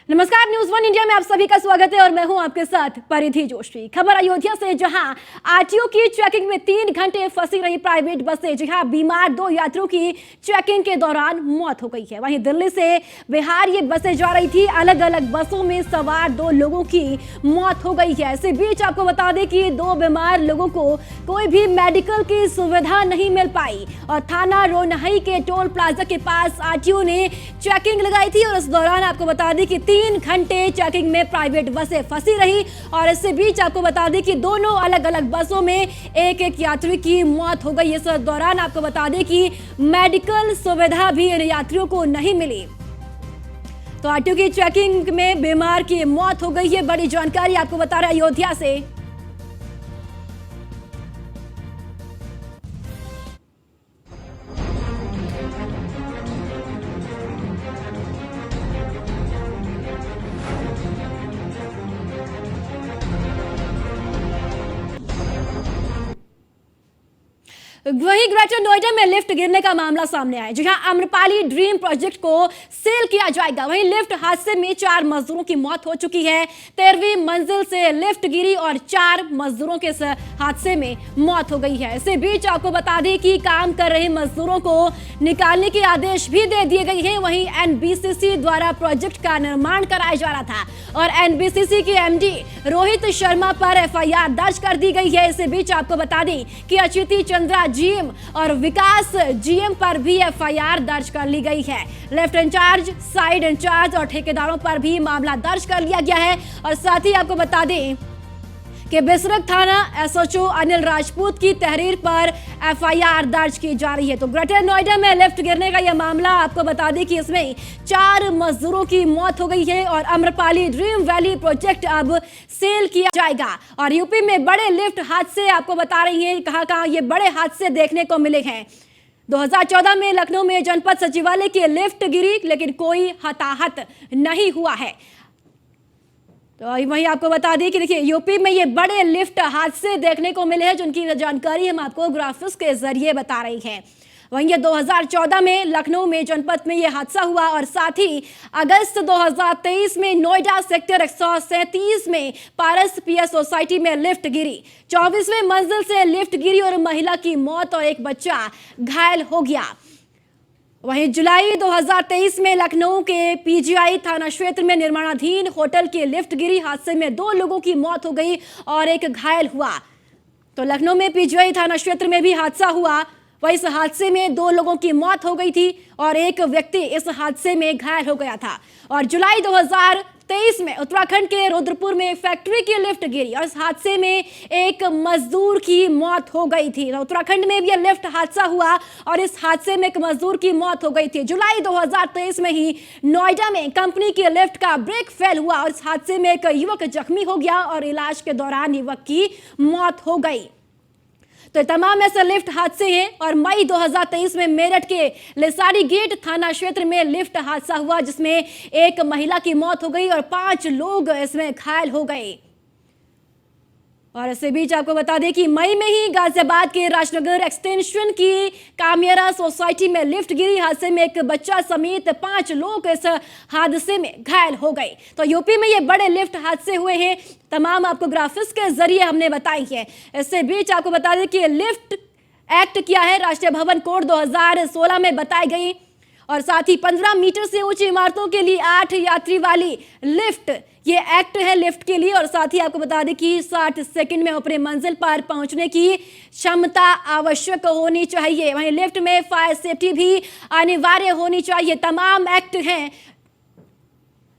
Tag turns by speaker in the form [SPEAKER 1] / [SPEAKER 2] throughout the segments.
[SPEAKER 1] नमस्कार, news one India में आप सभी का स्वागत है और मैं हूं आपके साथ परिधि जोशी। खबर अयोध्या से, जहां आरटीओ की चेकिंग में 3 घंटे फंसी रही प्राइवेट बसें, जहां बीमार 2 यात्रियों की चेकिंग के दौरान मौत हो गई है। वहीं दिल्ली से बिहार ये बसें जा रही थी, अलग अलग बसों में सवार 2 लोगों की मौत हो गई है। इसी बीच आपको बता दें कि 2 बीमार लोगों को कोई भी मेडिकल की सुविधा नहीं मिल पाई और थाना रोनहई के टोल प्लाजा के पास आरटीओ ने चेकिंग लगाई थी और इस दौरान आपको बता दें कि 3 घंटे चेकिंग में प्राइवेट बसें फंसी रही और इससे बीच आपको बता दें कि दोनों अलग अलग बसों में एक एक यात्री की मौत हो गई। इस दौरान आपको बता दें कि मेडिकल सुविधा भी इन यात्रियों को नहीं मिली। तो आरटीओ की चेकिंग में बीमार की मौत हो गई है। बड़ी जानकारी आपको बता रहे अयोध्या से। वहीं ग्रेटर नोएडा में लिफ्ट गिरने का मामला सामने आया, जहां आम्रपाली ड्रीम प्रोजेक्ट को सेल किया जाएगा। वहीं लिफ्ट हादसे में 4 मजदूरों की मौत हो चुकी है। 13वीं मंजिल से लिफ्ट गिरी और 4 मजदूरों के हादसे में मौत हो गई है। इसी बीच आपको बता दें कि काम कर रहे मजदूरों को निकालने के आदेश भी दे दिए गए हैं। वहीं एनबीसीसी द्वारा प्रोजेक्ट का निर्माण कराया जा रहा था और एनबीसीसी के एमडी रोहित शर्मा पर एफआईआर दर्ज कर दी गई है। इसी बीच आपको बता दें कि अचिति चंद्रा जीएम और विकास जीएम पर भी एफआईआर दर्ज कर ली गई है। लेफ्ट इंचार्ज, साइड इंचार्ज और ठेकेदारों पर भी मामला दर्ज कर लिया गया है। और साथ ही आपको बता दें कि बिसरक थाना एसएचओ अनिल राजपूत की तहरीर पर एफआईआर दर्ज की जा रही है। तो ग्रेटर नोएडा में लिफ्ट गिरने का यह मामला आपको बता दें कि इसमें 4 मजदूरों की मौत हो गई है और आम्रपाली ड्रीम वैली प्रोजेक्ट अब सेल किया जाएगा। और यूपी में बड़े लिफ्ट हादसे आपको बता रही हैं, कहां ये बड़े हादसे देखने को मिले हैं। 2014 में लखनऊ में जनपद सचिवालय की लिफ्ट गिरी, लेकिन कोई हताहत नहीं हुआ है। तो वहीं आपको बता दें कि देखिए यूपी में ये बड़े लिफ्ट हादसे देखने को मिले हैं, जिनकी जानकारी हम आपको ग्राफिक्स के जरिए बता रही हैं। वहीं ये 2014 में लखनऊ में जनपद में ये हादसा हुआ और साथ ही अगस्त 2023 में नोएडा सेक्टर 137 में पारस पीएस सोसाइटी में लिफ्ट गिरी। 24वें मंजिल से लिफ्ट गिरी और महिला की मौत और एक बच्चा घायल हो गया। वहीं जुलाई 2023 में लखनऊ के पीजीआई थाना क्षेत्र में निर्माणाधीन होटल की लिफ्ट गिरी। हादसे में 2 लोगों की मौत हो गई और एक घायल हुआ। तो लखनऊ में पीजीआई थाना क्षेत्र में भी हादसा हुआ। वहीं इस हादसे में 2 लोगों की मौत हो गई थी और एक व्यक्ति इस हादसे में घायल हो गया था। और जुलाई 2023 में उत्तराखंड के रुद्रपुर में फैक्ट्री की लिफ्ट गिरी और इस हादसे में एक मजदूर की मौत हो गई थी। उत्तराखंड में भी लिफ्ट हादसा हुआ और इस हादसे में एक मजदूर की मौत हो गई थी। जुलाई 2023 में ही नोएडा में कंपनी की लिफ्ट का ब्रेक फेल हुआ और इस हादसे में एक युवक जख्मी हो गया और इलाज के दौरान युवक की मौत हो गई। तो तमाम ऐसे लिफ्ट हादसे हैं। और मई 2023 में मेरठ के लेसारी गेट थाना क्षेत्र में लिफ्ट हादसा हुआ, जिसमें एक महिला की मौत हो गई और 5 लोग इसमें घायल हो गए। और इसी बीच आपको बता दें कि मई में ही गाजियाबाद के राजनगर एक्सटेंशन की कामियारा सोसाइटी में लिफ्ट गिरी। हादसे में एक बच्चा समेत 5 लोग इस हादसे में घायल हो गए। तो यूपी में ये बड़े लिफ्ट हादसे हुए हैं, तमाम आपको ग्राफिक्स के जरिए हमने बताई है। इससे बीच आपको बता दें कि लिफ्ट एक्ट क्या है, राष्ट्रीय भवन कोड 2016 में बताई गई और साथ ही 15 मीटर से ऊंची इमारतों के लिए 8 यात्री वाली लिफ्ट, ये एक्ट है लिफ्ट के लिए। और साथ ही आपको बता दें कि 60 सेकंड में अपने मंजिल पर पहुंचने की क्षमता आवश्यक होनी चाहिए। वहीं लिफ्ट में फायर सेफ्टी भी अनिवार्य होनी चाहिए। तमाम एक्ट हैं।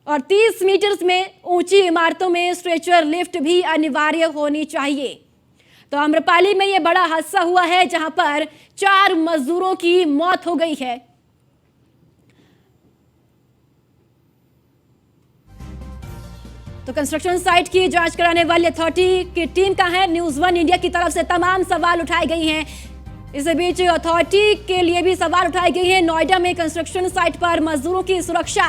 [SPEAKER 1] और 30 मीटर में ऊंची इमारतों में स्ट्रेचर लिफ्ट भी अनिवार्य होनी चाहिए। तो आम्रपाली में यह बड़ा हादसा हुआ है, जहां पर 4 मजदूरों की मौत हो गई है। तो कंस्ट्रक्शन साइट की जांच कराने वाली अथॉरिटी की टीम का है। न्यूज वन इंडिया की तरफ से तमाम सवाल उठाए गए हैं। इस बीच अथॉरिटी के लिए भी सवाल उठाए गए हैं। नोएडा में कंस्ट्रक्शन साइट पर मजदूरों की सुरक्षा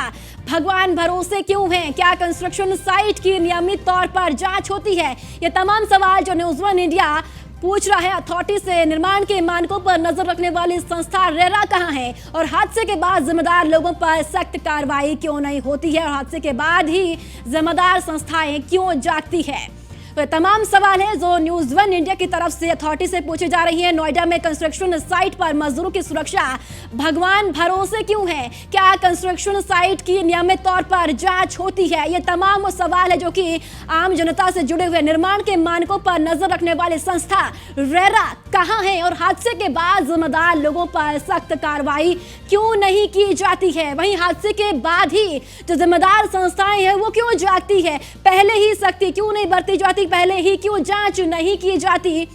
[SPEAKER 1] भगवान भरोसे क्यों है? क्या कंस्ट्रक्शन साइट की नियमित तौर पर जांच होती है? ये तमाम सवाल जो न्यूज वन इंडिया पूछ रहा है अथॉरिटी से, निर्माण के मानकों पर नजर रखने वाली संस्था रेरा कहां है और हादसे के बाद जिम्मेदार लोगों पर सख्त कार्रवाई क्यों नहीं होती है और हादसे के बाद ही जिम्मेदार संस्थाएं क्यों जागती है। तो तमाम सवाल है जो न्यूज़1 इंडिया की तरफ से अथॉरिटी से पूछे जा रही है। नोएडा में कंस्ट्रक्शन साइट पर मजदूरों की सुरक्षा भगवान भरोसे क्यों है? क्या कंस्ट्रक्शन साइट की नियमित तौर पर जांच होती है? ये तमाम वो सवाल है जो कि आम जनता से जुड़े हुए। निर्माण के मानकों पर नजर रखने वाली संस्था रेरा कहां है और हादसे के बाद जिम्मेदार लोगों पर सख्त कार्रवाई क्यों नहीं की जाती है? वहीं हादसे के बाद ही जो जिम्मेदार संस्थाएं हैं वो क्यों जागती है? पहले ही सख्ती क्यों नहीं बरती जाती? पहले ही क्यों जांच नहीं की जाती?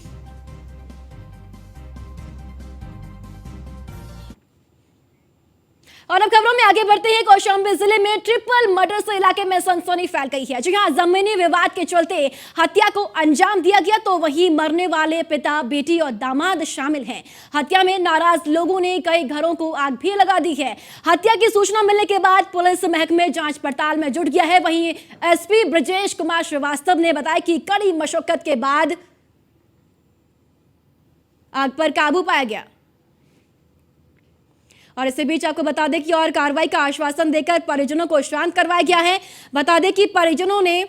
[SPEAKER 1] और अब खबरों में आगे बढ़ते हैं। कौशाम्बी जिले में ट्रिपल मर्डर से इलाके में सनसनी फैल गई है। जी हां, जमीनी विवाद के चलते हत्या को अंजाम दिया गया तो वहीं मरने वाले पिता, बेटी और दामाद शामिल हैं। हत्या में नाराज लोगों ने कई घरों को आग भी लगा दी है। हत्या की सूचना मिलने के बाद पुलिस महकमे जांच पड़ताल में जुट गया है। वहीं एसपी ब्रजेश कुमार श्रीवास्तव ने बताया कि कड़ी मशक्कत के बाद आग पर काबू पाया गया। और इसी बीच आपको बता दें कि और कार्रवाई का आश्वासन देकर परिजनों को शांत करवाया गया है। बता दें कि परिजनों ने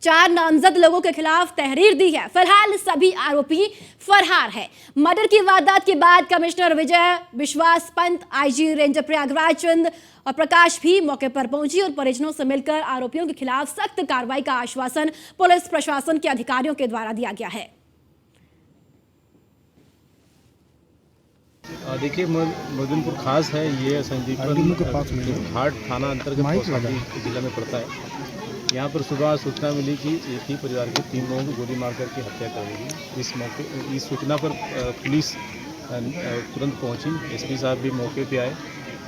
[SPEAKER 1] 4 नामजद लोगों के खिलाफ तहरीर दी है। फिलहाल सभी आरोपी फरार है। मर्डर की वारदात के बाद कमिश्नर विजय विश्वास पंत, आईजी रेंज प्रयागराज चंद और प्रकाश भी मौके पर पहुंची और परिजनों से मिलकर आरोपियों के खिलाफ सख्त कार्रवाई का आश्वासन पुलिस प्रशासन के अधिकारियों के द्वारा दिया गया है।
[SPEAKER 2] देखिए, मदनपुर खास है, ये संदीपन घाट थाना अंतर्गत कौशाम्बी जिला में पड़ता है। यहाँ पर सुबह सूचना मिली कि एक ही परिवार के 3 लोगों को गोली मार करके हत्या कर दी गई। इस मौके इस सूचना पर पुलिस तुरंत पहुंची। एसपी साहब भी मौके पे आए।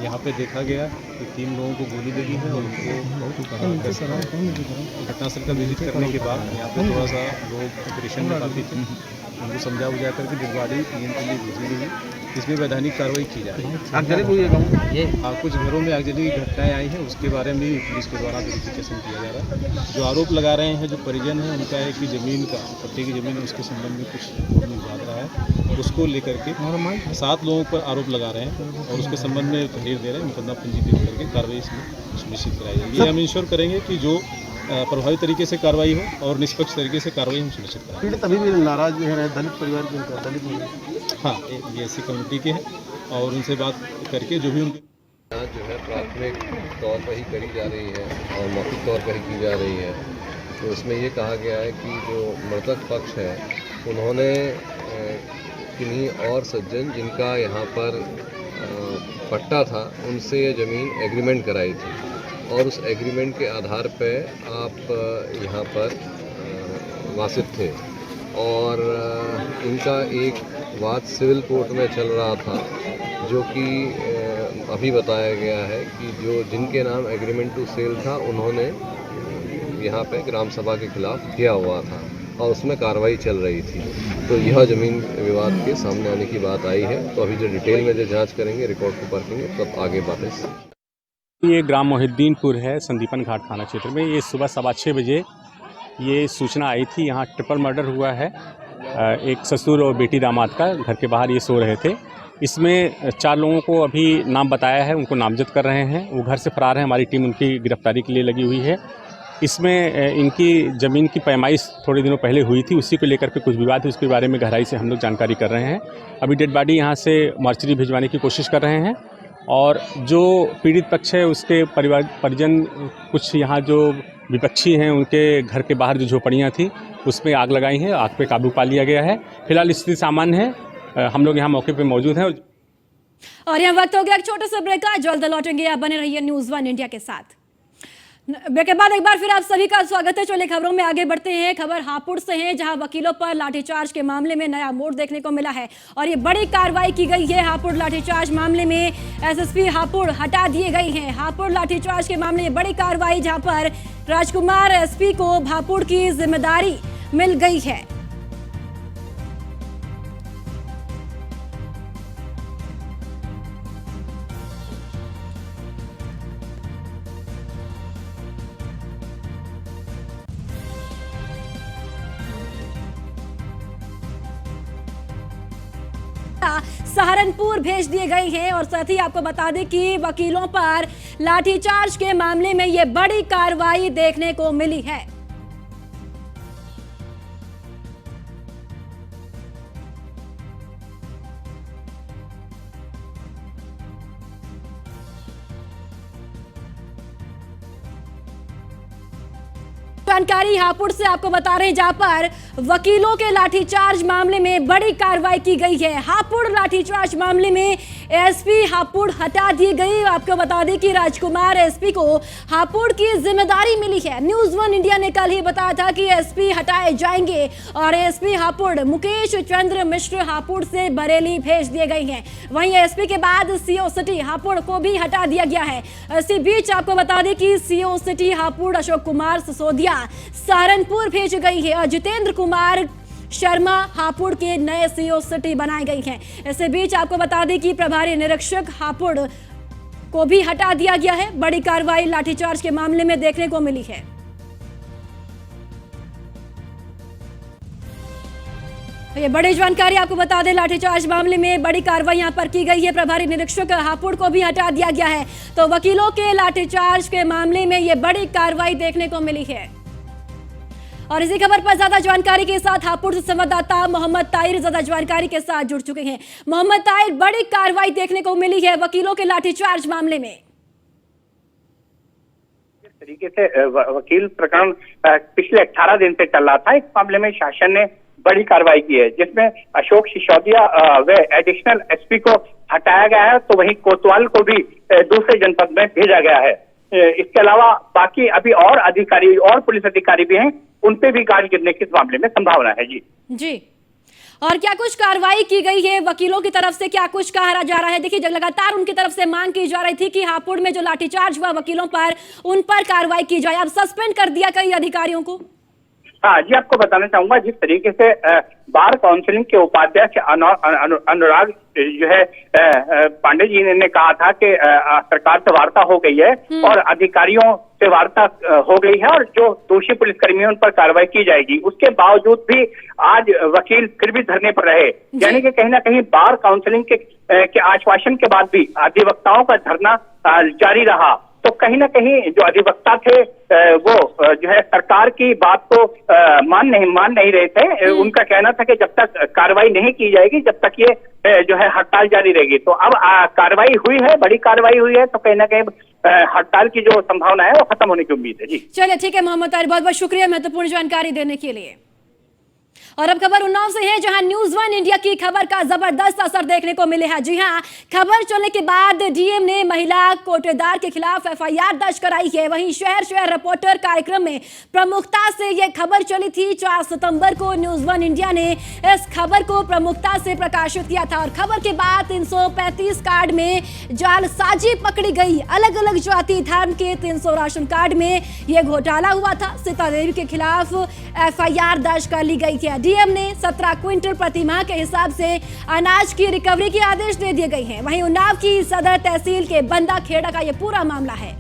[SPEAKER 2] यहाँ पे देखा गया कि 3 लोगों को गोली लगी है और उनको घटनास्थल का विजिट करने के बाद यहाँ पे थोड़ा सा लोग ऑपरेशन में काफ़ी थे, उनको समझा बुझा करके दिलवाड़ी पीएम के लिए भेजी गई है। इसमें वैधानिक कार्रवाई की जा रही है। कुछ घरों में आगजनी की घटनाएं आई हैं, उसके बारे में भी पुलिस के द्वारा वेरिफिकेशन किया जा रहा है। जो आरोप लगा रहे हैं, जो परिजन हैं, उनका है कि ज़मीन का पट्टे की ज़मीन है, उसके संबंध में कुछ विवाद रहा है, उसको लेकर के 7 लोगों पर आरोप लगा रहे हैं और उसके संबंध में तहरीर दे रहे हैं। मुकदमा पंजीकृत करके कार्रवाई इसमें सुनिश्चित कराई जाएगी। ये हम इंश्योर करेंगे कि जो प्रभावी तरीके से कार्रवाई हो और निष्पक्ष तरीके से कार्रवाई हम सुनिश्चित करें।
[SPEAKER 3] पीड़ित अभी भी नाराज है, दलित परिवार के उनका दलित में।
[SPEAKER 2] हाँ, ये ऐसी कम्युनिटी के हैं और उनसे बात करके जो भी उनके
[SPEAKER 4] जांच जो है प्राथमिक तौर पर ही करी जा रही है और मौखिक तौर पर ही की जा रही है। तो इसमें ये कहा गया है कि जो मृतक पक्ष है उन्होंने किन्हीं और सज्जन जिनका यहाँ पर पट्टा था उनसे ये ज़मीन एग्रीमेंट कराई थी और उस एग्रीमेंट के आधार पे आप यहाँ पर वासित थे और इनका एक वाद सिविल कोर्ट में चल रहा था जो कि अभी बताया गया है कि जो जिनके नाम एग्रीमेंट टू सेल था उन्होंने यहाँ पे ग्राम सभा के खिलाफ किया हुआ था और उसमें कार्रवाई चल रही थी। तो यह ज़मीन विवाद के सामने आने की बात आई है। तो अभी जो डिटेल में जो जांच करेंगे, रिकॉर्ड को परखेंगे, तब आगे बातें।
[SPEAKER 5] ये ग्राम मोहिद्दीनपुर है, संदीपन घाट थाना क्षेत्र में। ये सुबह 6:15 बजे ये सूचना आई थी, यहाँ ट्रिपल मर्डर हुआ है। एक ससुर और बेटी दामाद का घर के बाहर ये सो रहे थे। इसमें 4 लोगों को अभी नाम बताया है, उनको नामजद कर रहे हैं। वो घर से फरार हैं, हमारी टीम उनकी गिरफ्तारी के लिए लगी हुई है। इसमें इनकी ज़मीन की पैमाइश थोड़े दिनों पहले हुई थी, उसी को लेकर के कुछ विवाद है, उसके बारे में गहराई से हम लोग जानकारी कर रहे हैं। अभी डेड बॉडी यहाँ से मार्चरी भिजवाने की कोशिश कर रहे हैं और जो पीड़ित पक्ष है उसके परिजन कुछ यहाँ जो विपक्षी हैं उनके घर के बाहर जो झोपड़ियाँ थी उसमें आग लगाई है। आग पे काबू पा लिया गया है। फिलहाल स्थिति सामान्य है। हम लोग यहाँ मौके पे मौजूद हैं।
[SPEAKER 1] और यहाँ वक्त हो गया एक छोटे से ब्रेक का। जल्द लौटेंगे, आप बने रहिए न्यूज़1 इंडिया के साथ। ब्रेक के बाद एक बार फिर आप सभी का स्वागत है। चलिए खबरों में आगे बढ़ते हैं। खबर हापुड़ से है, जहां वकीलों पर लाठीचार्ज के मामले में नया मोड़ देखने को मिला है और ये बड़ी कार्रवाई की गई है। हापुड़ लाठीचार्ज मामले में एसएसपी हापुड़ हटा दिए गए हैं। हापुड़ लाठीचार्ज के मामले में बड़ी कार्रवाई, जहां पर राजकुमार एसपी को हापुड़ की जिम्मेदारी मिल गई है। सहारनपुर भेज दिए गए हैं। और साथ ही आपको बता दें कि वकीलों पर लाठीचार्ज के मामले में ये बड़ी कार्रवाई देखने को मिली है। जानकारी हापुड़ से आपको बता रहे हैं, जहां पर वकीलों के लाठीचार्ज मामले में बड़ी कार्रवाई की गई है। हापुड़ लाठीचार्ज मामले में एसपी हापुड़ हटा दी गई। आपको बता दें कि राजकुमार एसपी को हापुड़ की जिम्मेदारी मिली है। न्यूज़ 1 इंडिया ने कल ही बताया था कि एसपी हटाए जाएंगे और एसपी हापुड़ मुकेश चंद्र मिश्र हापुड़ से बरेली भेज दिए गए हैं। वहीं एसपी के बाद सीओ सिटी हापुड़ को भी हटा दिया गया है। इसी बीच आपको बता दें कि सीओ सिटी हापुड़ अशोक कुमार सिसोदिया सहारनपुर भेज गई है और जितेंद्र कुमार शर्मा हापुड़ के नए सीओ सिटी बनाए गए हैं। इसी बीच आपको बता दें कि प्रभारी निरीक्षक हापुड़ को भी हटा दिया गया है। बड़ी कार्रवाई लाठीचार्ज के मामले में देखने को मिली है। ये बड़ी जानकारी आपको बता दें, लाठीचार्ज मामले में बड़ी कार्रवाई यहां पर की गई है। प्रभारी निरीक्षक हापुड़ को भी हटा दिया गया है। तो वकीलों के लाठीचार्ज के मामले में ये बड़ी कार्रवाई देखने को मिली है। और इसी खबर पर ज्यादा जानकारी के साथ हापुड़ से संवाददाता मोहम्मद ताहिर ज्यादा जानकारी के साथ जुड़ चुके हैं। मोहम्मद ताहिर, बड़ी कार्रवाई देखने को मिली है वकीलों के लाठीचार्ज मामले में।
[SPEAKER 6] जिस तरीके से वकील प्रकरण पिछले 18 दिन से चल रहा था, इस मामले में शासन ने बड़ी कार्रवाई की है, जिसमें अशोक सिसोदिया व एडिशनल एसपी को हटाया गया है, तो वहीं कोतवाल को भी दूसरे जनपद में भेजा गया है। इसके अलावा बाकी अभी और अधिकारी और पुलिस अधिकारी भी हैं, उन पे भी गाज गिरने की इस मामले में संभावना है। जी
[SPEAKER 1] और क्या कुछ कार्रवाई की गई है वकीलों की तरफ से, क्या कुछ कहा जा रहा है? देखिए, लगातार उनकी तरफ से मांग की जा रही थी कि हापुड़ में जो लाठीचार्ज हुआ वकीलों पर, उन पर कार्रवाई की जाए। अब सस्पेंड कर दिया कई अधिकारियों को।
[SPEAKER 6] हाँ जी, आपको बताना चाहूंगा, जिस तरीके से बार काउंसिलिंग के उपाध्यक्ष अनुराग जो है पांडे जी ने कहा था कि सरकार से वार्ता हो गई है और अधिकारियों से वार्ता हो गई है और जो दोषी पुलिसकर्मी उन पर कार्रवाई की जाएगी। उसके बावजूद भी आज वकील फिर भी धरने पर रहे, यानी कि कहीं ना कहीं बार काउंसिलिंग के आश्वासन के बाद भी अधिवक्ताओं का धरना जारी रहा। तो कहीं ना कहीं जो अधिवक्ता थे वो जो है सरकार की बात को मान नहीं रहे थे। उनका कहना था कि जब तक कार्रवाई नहीं की जाएगी, जब तक ये जो है हड़ताल जारी रहेगी। तो अब कार्रवाई हुई है, बड़ी कार्रवाई हुई है, तो कहीं ना कहीं हड़ताल की जो संभावना है वो खत्म होने की उम्मीद है। जी
[SPEAKER 1] चलिए, ठीक है मोहम्मद ताहिर, बहुत बहुत शुक्रिया महत्वपूर्ण जानकारी देने के लिए। और अब खबर उन्नाव से है, जहां न्यूज़ 1 इंडिया की खबर का जबरदस्त असर देखने को मिले है। जी हां, खबर चलने के बाद डीएम ने महिला कोटेदार के खिलाफ एफआईआर दर्ज कराई है। वहीं शहर शहर रिपोर्टर कार्यक्रम में प्रमुखता से यह खबर चली थी। 4 सितंबर को न्यूज़ 1 इंडिया ने इस खबर को प्रमुखता से प्रकाशित किया था और खबर के बाद 335 कार्ड में जालसाजी पकड़ी गई। अलग अलग जाति धर्म के 300 राशन कार्ड में यह घोटाला हुआ था। सीता देवी के खिलाफ एफआईआर दर्ज कर ली गई थी। डीएम ने 17 क्विंटल प्रति माह के हिसाब से अनाज की रिकवरी के आदेश दे दिए गए हैं। वहीं उन्नाव की सदर तहसील के बंदा खेड़ा का यह पूरा मामला है।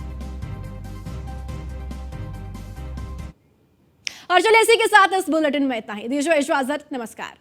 [SPEAKER 1] और चलिए, इसी के साथ इस बुलेटिन में इतना ही। दीजिए इजाजत, नमस्कार।